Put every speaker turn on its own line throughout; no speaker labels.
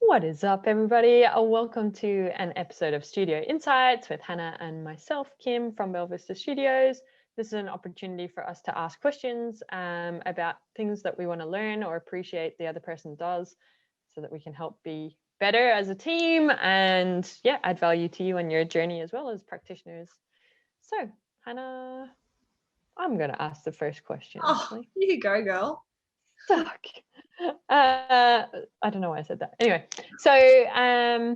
What is up, everybody? Welcome to an episode of Studio Insights with Hannah and myself, Kim from Belvista Studios. This is an opportunity for us to ask questions about things that we want to learn or appreciate the other person does so that we can help be better as a team and add value to you on your journey as well as practitioners. So, Hannah, I'm going to ask the first question.
Actually. You go, girl.
Suck. I don't know why I said that. Anyway, so I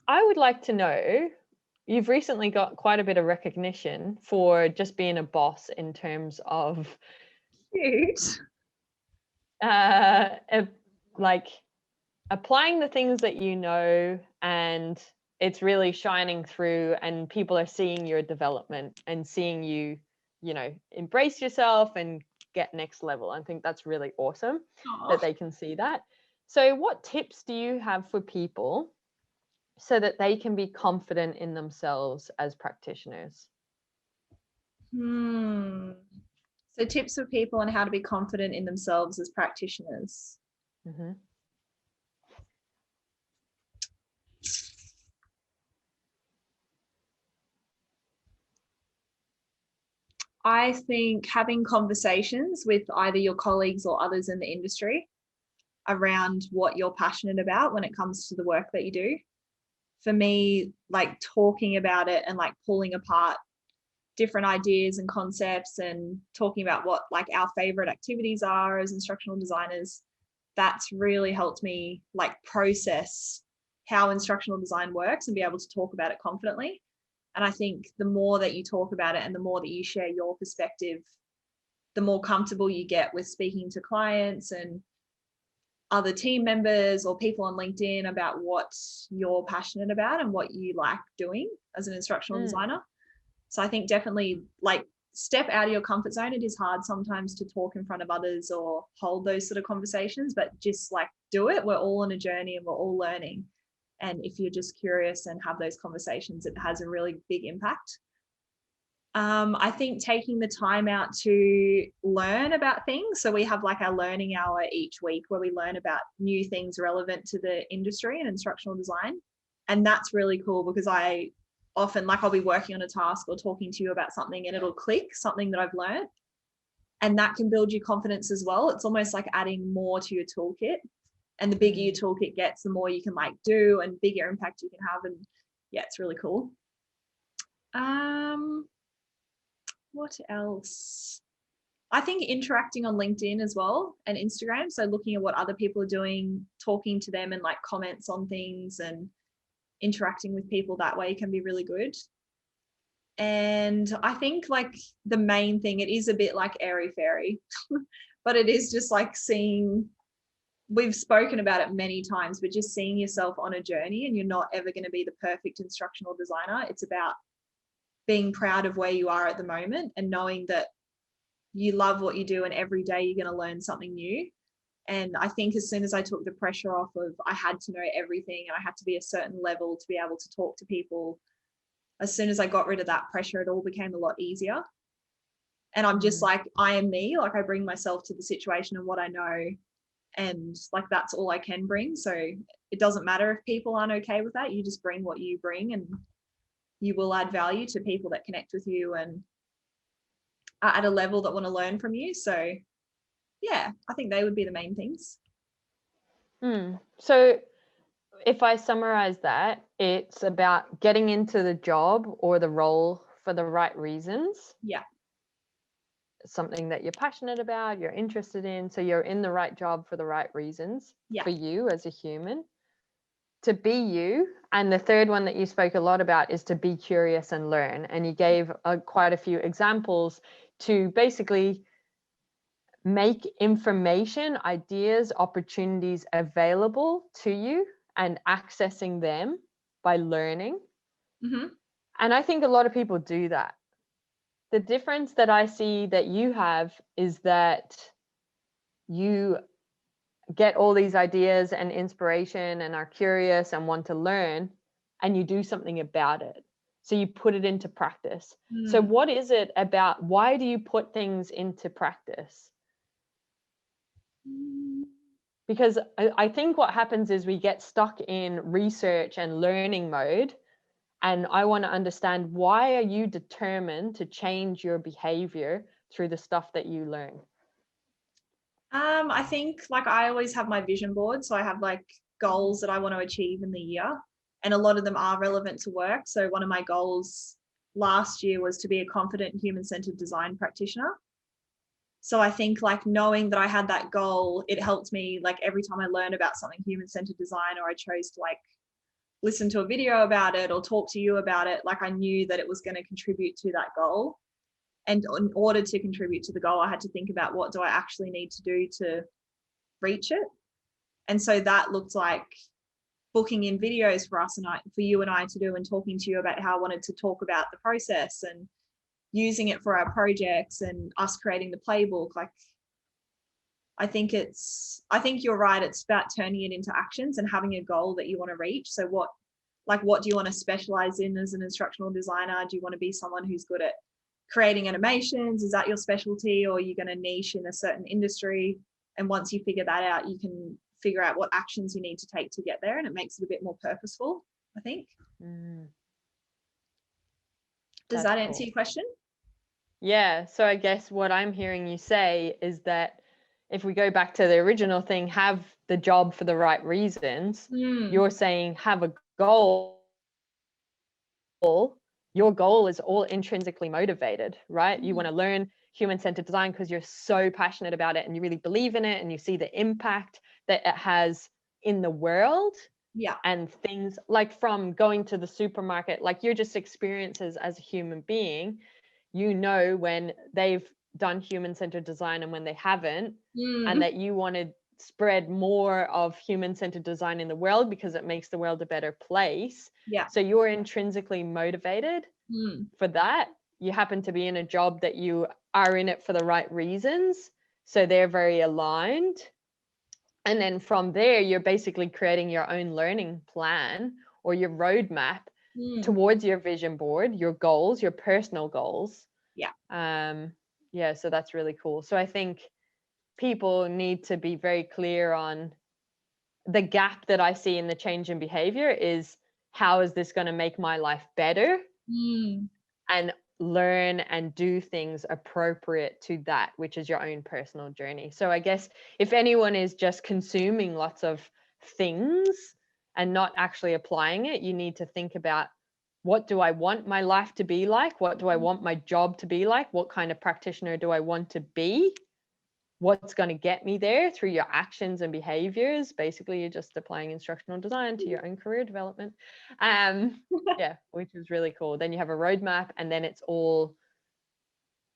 would like to know, you've recently got quite a bit of recognition for just being a boss in terms of
Cute.
like applying the things that you know, and it's really shining through and people are seeing your development and seeing you, embrace yourself and get next level. I think that's really awesome that they can see that. So what tips do you have for people so that they can be confident in themselves as practitioners?
So tips for people on how to be confident in themselves as practitioners.
Mm-hmm.
I think having conversations with either your colleagues or others in the industry around what you're passionate about when it comes to the work that you do. For me, like talking about it and like pulling apart different ideas and concepts and talking about what like our favorite activities are as instructional designers, that's really helped me like process how instructional design works and be able to talk about it confidently. And I think the more that you talk about it and the more that you share your perspective, the more comfortable you get with speaking to clients and other team members or people on LinkedIn about what you're passionate about and what you like doing as an instructional designer. So I think definitely like step out of your comfort zone. It is hard sometimes to talk in front of others or hold those sort of conversations, but just like do it. We're all on a journey and we're all learning. And if you're just curious and have those conversations, it has a really big impact. I think taking the time out to learn about things. So we have like our learning hour each week where we learn about new things relevant to the industry and instructional design. And that's really cool because I often like I'll be working on a task or talking to you about something and it'll click something that I've learned. And that can build your confidence as well. It's almost like adding more to your toolkit. And the bigger your toolkit gets, the more you can like do and bigger impact you can have. And yeah, it's really cool. What else? I think interacting on LinkedIn as well and Instagram. So looking at what other people are doing, talking to them and like comments on things and interacting with people that way can be really good. And I think like the main thing, it is a bit like airy fairy, but it is just like seeing, we've spoken about it many times, but just seeing yourself on a journey and you're not ever going to be the perfect instructional designer. It's about being proud of where you are at the moment and knowing that you love what you do and every day you're going to learn something new. And I think as soon as I took the pressure off of I had to know everything and I had to be a certain level to be able to talk to people, as soon as I got rid of that pressure, it all became a lot easier. And I'm just like, I am me, like I bring myself to the situation and what I know. And like, that's all I can bring. So it doesn't matter if people aren't okay with that. You just bring what you bring and you will add value to people that connect with you and are at a level that want to learn from you. So yeah, I think they would be the main things.
So if I summarize that, it's about getting into the job or the role for the right reasons.
Yeah.
Something that you're passionate about, you're interested in. So you're in the right job for the right reasons for you as a human. To be you. And the third one that you spoke a lot about is to be curious and learn. And you gave quite a few examples to basically make information, ideas, opportunities available to you and accessing them by learning. And I think a lot of people do that. The difference that I see that you have is that you get all these ideas and inspiration and are curious and want to learn, and you do something about it. So you put it into practice. So what is it about? Why do you put things into practice? Because I think what happens is we get stuck in research and learning mode. And I want to understand, why are you determined to change your behavior through the stuff that you learn?
I think like I always have my vision board. So I have like goals that I want to achieve in the year. And a lot of them are relevant to work. So one of my goals last year was to be a confident human-centered design practitioner. So I think like knowing that I had that goal, it helped me like every time I learned about something human-centered design, or I chose to like listen to a video about it or talk to you about it, like I knew that it was going to contribute to that goal. And in order to contribute to the goal, I had to think about, what do I actually need to do to reach it? And so that looked like booking in videos for us and for you and I to do, and talking to you about how I wanted to talk about the process and using it for our projects, and us creating the playbook. Like, I think you're right. It's about turning it into actions and having a goal that you want to reach. So what do you want to specialize in as an instructional designer? Do you want to be someone who's good at creating animations? Is that your specialty? Or are you going to niche in a certain industry? And once you figure that out, you can figure out what actions you need to take to get there. And it makes it a bit more purposeful, I think. Does that answer your question?
Yeah. So I guess what I'm hearing you say is that if we go back to the original thing, have the job for the right reasons, you're saying have a goal. Your goal is all intrinsically motivated, right? You want to learn human-centered design because you're so passionate about it and you really believe in it, and you see the impact that it has in the world.
Yeah.
And things like from going to the supermarket, like your just experiences as a human being, you know when they've done human-centered design and when they haven't, and that you want to spread more of human-centered design in the world because it makes the world a better place.
Yeah.
So you're intrinsically motivated for that. You happen to be in a job that you are in it for the right reasons, so they're very aligned. And then from there, you're basically creating your own learning plan or your roadmap towards your vision board, your goals, your personal goals.
Yeah.
Yeah, so that's really cool. So I think people need to be very clear on the gap that I see in the change in behavior is, how is this going to make my life better? And learn and do things appropriate to that, which is your own personal journey. So I guess if anyone is just consuming lots of things and not actually applying it, you need to think about, what do I want my life to be like? What do I want my job to be like? What kind of practitioner do I want to be? What's going to get me there through your actions and behaviors? Basically, you're just applying instructional design to your own career development. Yeah, which is really cool. Then you have a roadmap, and then it's all,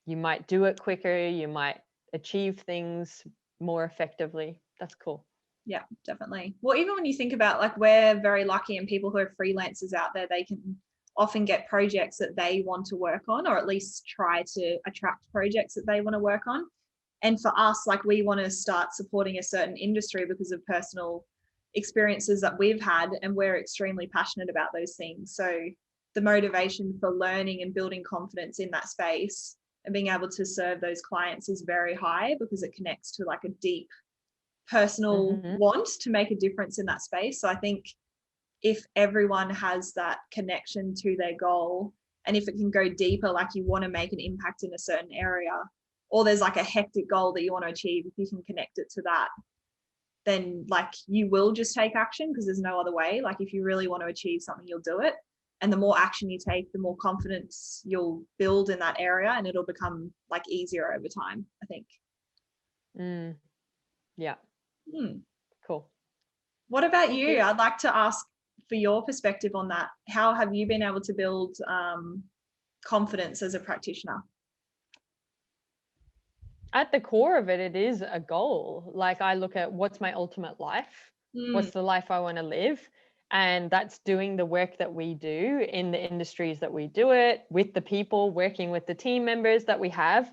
you might do it quicker, you might achieve things more effectively. That's cool.
Yeah, definitely. Well, even when you think about, like, we're very lucky, and people who are freelancers out there, they can often get projects that they want to work on, or at least try to attract projects that they want to work on. And for us, like, we want to start supporting a certain industry because of personal experiences that we've had, and we're extremely passionate about those things. So the motivation for learning and building confidence in that space and being able to serve those clients is very high, because it connects to like a deep personal want to make a difference in that space. So I think if everyone has that connection to their goal, and if it can go deeper, like you want to make an impact in a certain area, or there's like a hectic goal that you want to achieve, if you can connect it to that, then like you will just take action, because there's no other way. Like if you really want to achieve something, you'll do it. And the more action you take, the more confidence you'll build in that area, and it'll become like easier over time, I think.
Yeah. Cool.
What about you? I'd like to ask for your perspective on that. How have you been able to build confidence as a practitioner?
At the core of it, it is a goal. Like I look at, what's my ultimate life? What's the life I want to live? And that's doing the work that we do in the industries that we do it, with the people, working with the team members that we have,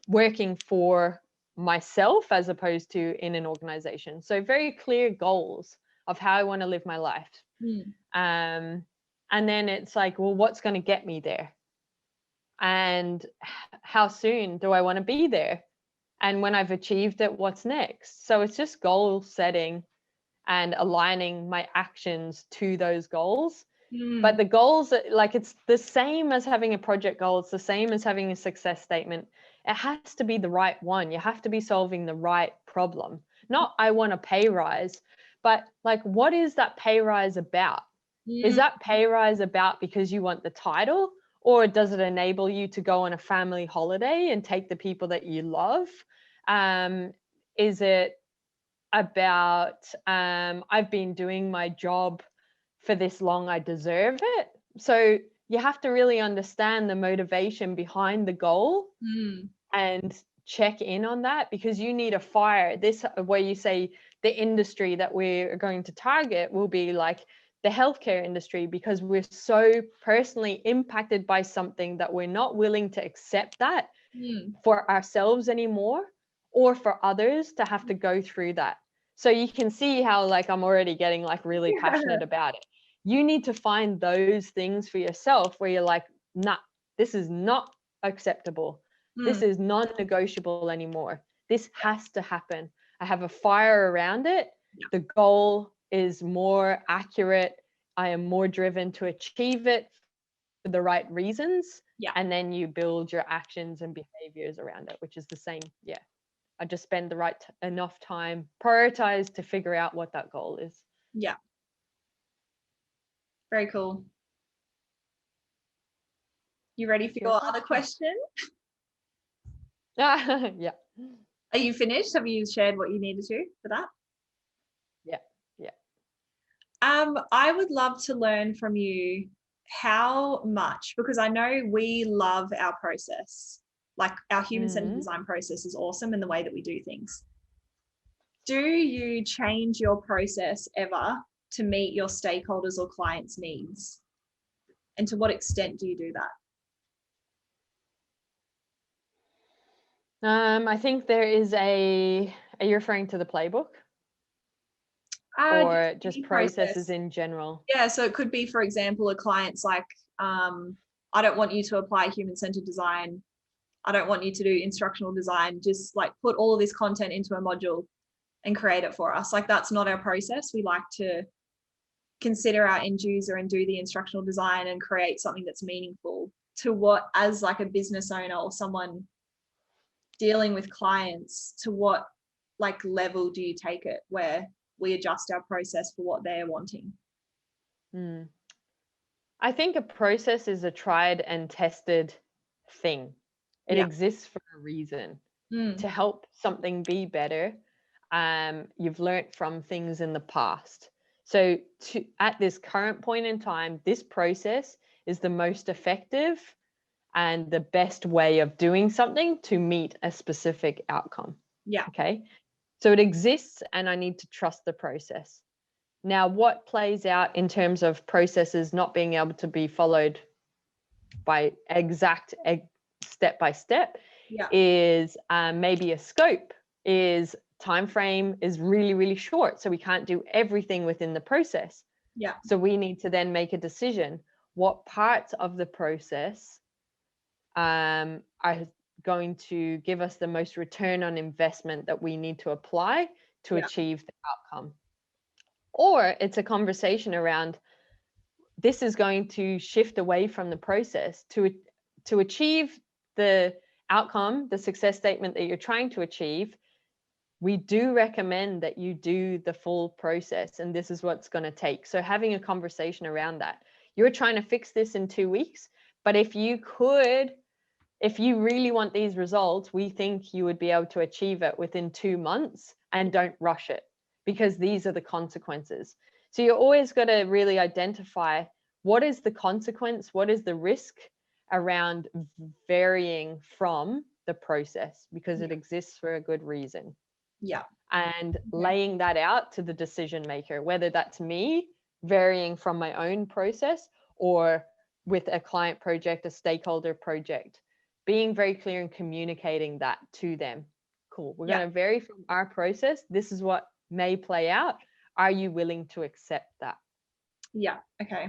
working for myself as opposed to in an organization. So very clear goals of how I want to live my life. And then it's like, well, what's going to get me there? And how soon do I want to be there? And when I've achieved it, what's next? So it's just goal setting and aligning my actions to those goals. But the goals, like, it's the same as having a project goal. It's the same as having a success statement. It has to be the right one. You have to be solving the right problem. Not, I want a pay rise, but like, what is that pay rise about? Is that pay rise about because you want the title, or does it enable you to go on a family holiday and take the people that you love? Is it about, I've been doing my job for this long, I deserve it? So you have to really understand the motivation behind the goal and check in on that, because you need a fire. This, where you say the industry that we're going to target will be like the healthcare industry, because we're so personally impacted by something that we're not willing to accept that for ourselves anymore, or for others to have to go through that. So you can see how, like, I'm already getting like really passionate about it. You need to find those things for yourself where you're like, nah, this is not acceptable. This is non-negotiable anymore. This has to happen. I have a fire around it. The goal is more accurate. I am more driven to achieve it for the right reasons. And then you build your actions and behaviors around it, which is the same. I just spend the right enough time, prioritize to figure out what that goal is.
Very cool. You ready for your other question?
Yeah.
Are you finished? Have you shared what you needed to for that?
Yeah.
I would love to learn from you how much, because I know we love our process. Like, our human-centered design process is awesome in the way that we do things. Do you change your process ever to meet your stakeholders or clients' needs? And to what extent do you do that?
I think there is are you referring to the playbook? Or just processes in general?
Yeah, so it could be, for example, a client's like, I don't want you to apply human-centered design. I don't want you to do instructional design. Just like put all of this content into a module and create it for us. Like, that's not our process. We like to consider our end user and do the instructional design and create something that's meaningful to what, as like a business owner or someone dealing with clients, to what like level do you take it where we adjust our process for what they're wanting?
I think a process is a tried and tested thing. It exists for a reason, to help something be better. You've learned from things in the past. So at this current point in time, this process is the most effective and the best way of doing something to meet a specific outcome. Okay. So it exists, and I need to trust the process. Now, what plays out in terms of processes not being able to be followed by exact step by step is maybe a scope, is time frame is really, really short. So we can't do everything within the process. So we need to then make a decision. What parts of the process are going to give us the most return on investment that we need to apply to achieve the outcome? Or it's a conversation around, this is going to shift away from the process to achieve the outcome, the success statement that you're trying to achieve. We do recommend that you do the full process, and this is what's going to take. So having a conversation around that. You're trying to fix this in 2 weeks, but if you really want these results, we think you would be able to achieve it within 2 months, and don't rush it, because these are the consequences. So you always got to really identify, what is the consequence? What is the risk around varying from the process, because it exists for a good reason. And laying that out to the decision maker, whether that's me varying from my own process, or with a client project, a stakeholder project, being very clear and communicating that to them. Cool. We're going to vary from our process. This is what may play out. Are you willing to accept that?
Okay.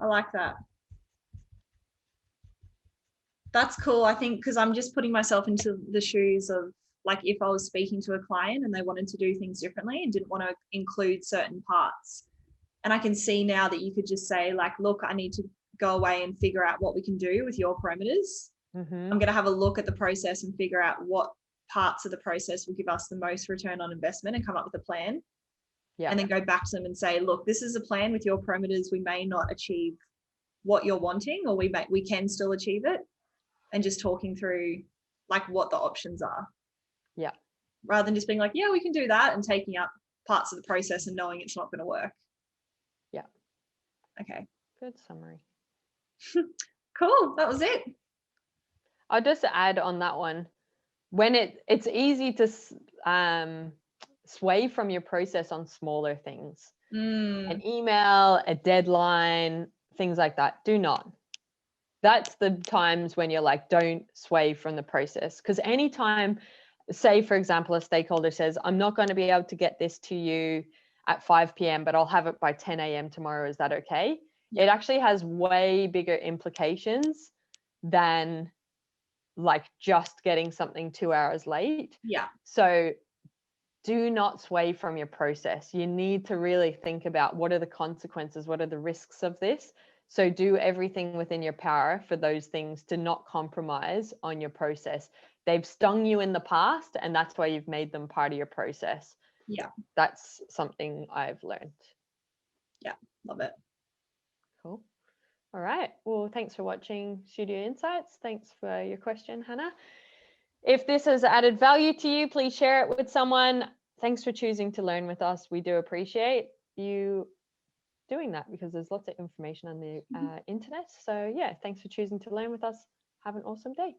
I like that. That's cool. I think because I'm just putting myself into the shoes of, like, if I was speaking to a client and they wanted to do things differently and didn't want to include certain parts. And I can see now that you could just say, like, look, I need to go away and figure out what we can do with your parameters. I'm going to have a look at the process and figure out what parts of the process will give us the most return on investment and come up with a plan. Yeah. And then go back to them and say, look, this is a plan with your parameters. We may not achieve what you're wanting, or we can still achieve it. And just talking through, like, what the options are.
Yeah.
Rather than just being like, yeah, we can do that, and taking up parts of the process and knowing it's not going to work.
Yeah.
Okay.
Good summary.
Cool. That was it.
I'll just add on that one. When it's easy to sway from your process on smaller things. An email, a deadline, things like that. Do not. That's the times when you're like, don't sway from the process. Because anytime, say, for example, a stakeholder says, I'm not going to be able to get this to you at 5 p.m., but I'll have it by 10 a.m. tomorrow. Is that okay? Yeah. It actually has way bigger implications than like just getting something 2 hours late.
Yeah.
So do not sway from your process. You need to really think about what are the consequences, what are the risks of this. So do everything within your power for those things to not compromise on your process. They've stung you in the past, and that's why you've made them part of your process.
Yeah.
That's something I've learned.
Yeah, love it.
Cool. All right. Well, thanks for watching Studio Insights. Thanks for your question, Hannah. If this has added value to you, please share it with someone. Thanks for choosing to learn with us. We do appreciate you doing that, because there's lots of information on the internet. So yeah, thanks for choosing to learn with us. Have an awesome day.